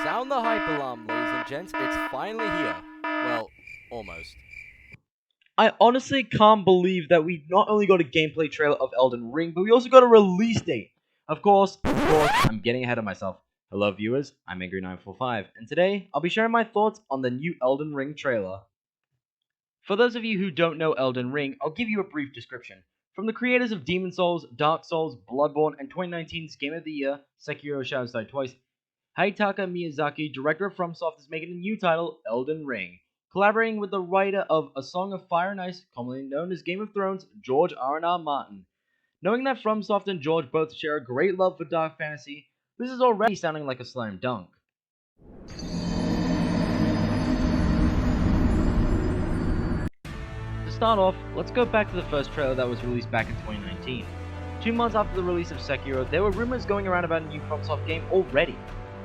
Sound the hype alarm, ladies and gents. It's finally here. Well, almost. I honestly can't believe that we not only got a gameplay trailer of Elden Ring, but we also got a release date. Of course, I'm getting ahead of myself. Hello viewers, I'm Angry945, and today I'll be sharing my thoughts on the new Elden Ring trailer. For those of you who don't know Elden Ring, I'll give you a brief description. From the creators of Demon Souls, Dark Souls, Bloodborne, and 2019's Game of the Year, Sekiro Shadows Die Twice, Hidetaka Miyazaki, director of FromSoft, is making a new title, Elden Ring, collaborating with the writer of A Song of Fire and Ice, commonly known as Game of Thrones, George R.R. Martin. Knowing that FromSoft and George both share a great love for dark fantasy, this is already sounding like a slam dunk. To start off, let's go back to the first trailer that was released back in 2019. 2 months after the release of Sekiro, there were rumors going around about a new FromSoft game already.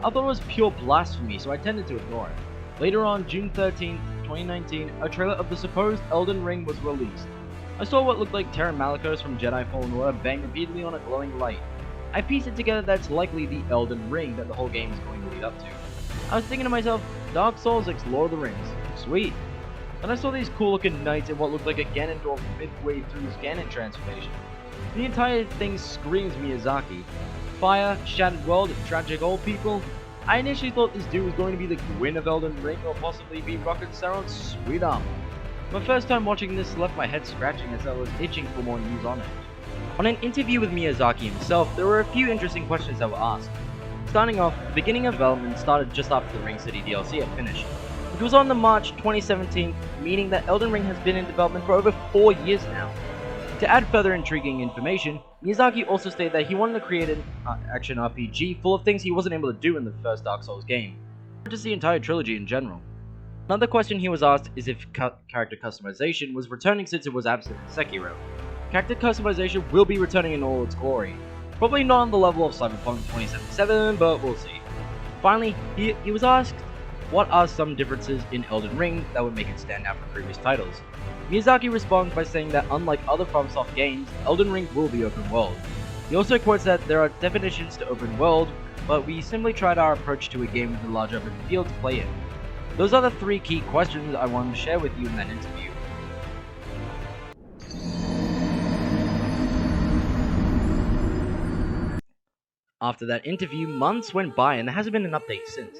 I thought it was pure blasphemy, so I tended to ignore it. Later on, June 13th, 2019, a trailer of the supposed Elden Ring was released. I saw what looked like Terra Malicos from Jedi Fallen Order bang repeatedly on a glowing light. I pieced it together that it's likely the Elden Ring that the whole game is going to lead up to. I was thinking to myself, Dark Souls x Lord of the Rings. Sweet. Then I saw these cool looking knights in what looked like a Ganondorf midway through his Ganon transformation. The entire thing screams Miyazaki. Fire, shattered world, tragic old people. I initially thought this dude was going to be the Gwyn of Elden Ring or possibly be Rocket Saron's sweet armor. My first time watching this left my head scratching as I was itching for more news on it. On an interview with Miyazaki himself, there were a few interesting questions that were asked. Starting off, the beginning of development started just after the Ring City DLC had finished, which was on the March 2017, meaning that Elden Ring has been in development for over 4 years now. To add further intriguing information, Miyazaki also stated that he wanted to create an action RPG full of things he wasn't able to do in the first Dark Souls game, or just the entire trilogy in general. Another question he was asked is if character customization was returning since it was absent in Sekiro. Character customization will be returning in all its glory. Probably not on the level of Cyberpunk 2077, but we'll see. Finally, he was asked what are some differences in Elden Ring that would make it stand out from previous titles. Miyazaki responds by saying that unlike other FromSoft games, Elden Ring will be open world. He also quotes that there are definitions to open world, but we simply tried our approach to a game with a large open field to play in. Those are the 3 key questions I wanted to share with you in that interview. After that interview, months went by and there hasn't been an update since.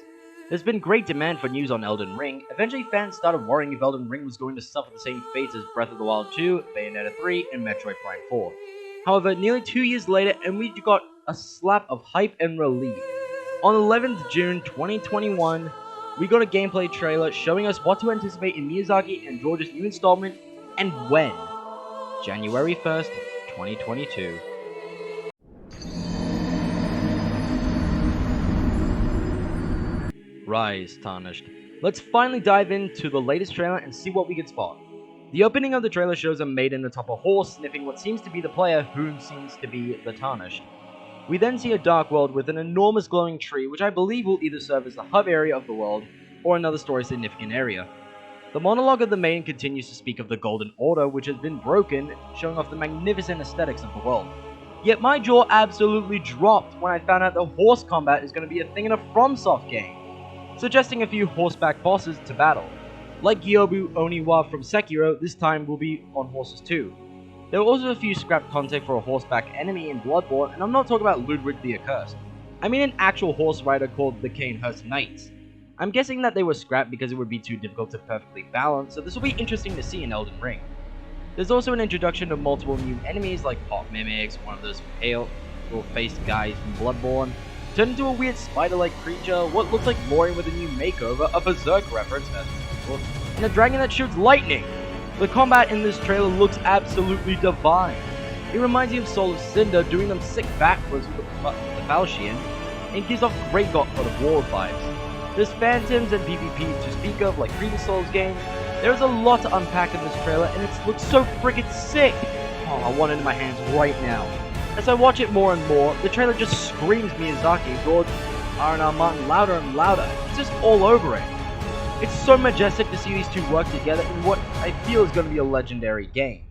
There's been great demand for news on Elden Ring. Eventually fans started worrying if Elden Ring was going to suffer the same fates as Breath of the Wild 2, Bayonetta 3, and Metroid Prime 4. However, nearly 2 years later and we got a slap of hype and relief. On 11th June 2021, we got a gameplay trailer showing us what to anticipate in Miyazaki and George's new installment, and when. January 1st, 2022. Rise, Tarnished. Let's finally dive into the latest trailer and see what we can spot. The opening of the trailer shows a maiden atop a horse sniffing what seems to be the player, who seems to be the Tarnished. We then see a dark world with an enormous glowing tree, which I believe will either serve as the hub area of the world, or another story significant area. The monologue of the maiden continues to speak of the Golden Order, which has been broken, showing off the magnificent aesthetics of the world. Yet my jaw absolutely dropped when I found out the horse combat is going to be a thing in a FromSoft game, suggesting a few horseback bosses to battle. Like Gyobu Oniwa from Sekiro, this time will be on horses too. There were also a few scrapped content for a horseback enemy in Bloodborne, and I'm not talking about Ludwig the Accursed. I mean an actual horse rider called the Cainhurst Knights. I'm guessing that they were scrapped because it would be too difficult to perfectly balance, so this will be interesting to see in Elden Ring. There's also an introduction of multiple new enemies like Pot Mimics, one of those pale-faced guys from Bloodborne, turned into a weird spider-like creature, what looks like Lori with a new makeover, a Berserk reference, and a dragon that shoots lightning. The combat in this trailer looks absolutely divine. It reminds me of Soul of Cinder doing them sick backwards with the Falchion, and gives off great God of War vibes. There's phantoms and PvP to speak of like previous Souls games. There's a lot to unpack in this trailer and it looks so friggin' sick. Oh, I want it in my hands right now. As I watch it more and more, the trailer just screams Miyazaki and George R.R. Martin louder and louder. It's just all over it. It's so majestic to see these two work together in what I feel is going to be a legendary game.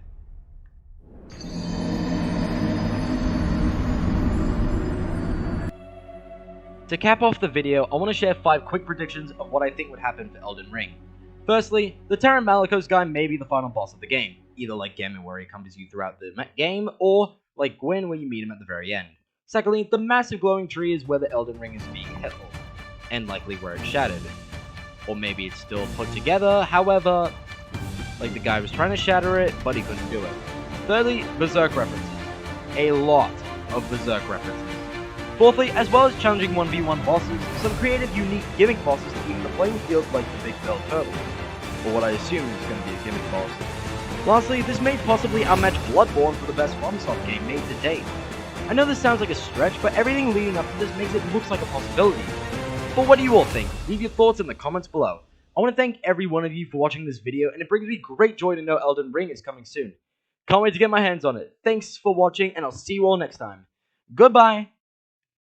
To cap off the video, I want to share 5 quick predictions of what I think would happen for Elden Ring. Firstly, the Terran Malicos guy may be the final boss of the game, either like Gammon where he accompanies you throughout the game, or like Gwyn where you meet him at the very end. Secondly, the massive glowing tree is where the Elden Ring is being held, and likely where it's shattered. Or maybe it's still put together, however, like the guy was trying to shatter it, but he couldn't do it. Thirdly, Berserk references. A lot of Berserk references. Fourthly, as well as challenging 1v1 bosses, some creative, unique gimmick bosses to even the playing field like the Big Bell Turtle, or what I assume is going to be a gimmick boss. Lastly, this may possibly outmatch Bloodborne for the best FromSoft game made to date. I know this sounds like a stretch, but everything leading up to this makes it look like a possibility. But what do you all think? Leave your thoughts in the comments below. I want to thank every one of you for watching this video, and it brings me great joy to know Elden Ring is coming soon. Can't wait to get my hands on it. Thanks for watching, and I'll see you all next time. Goodbye!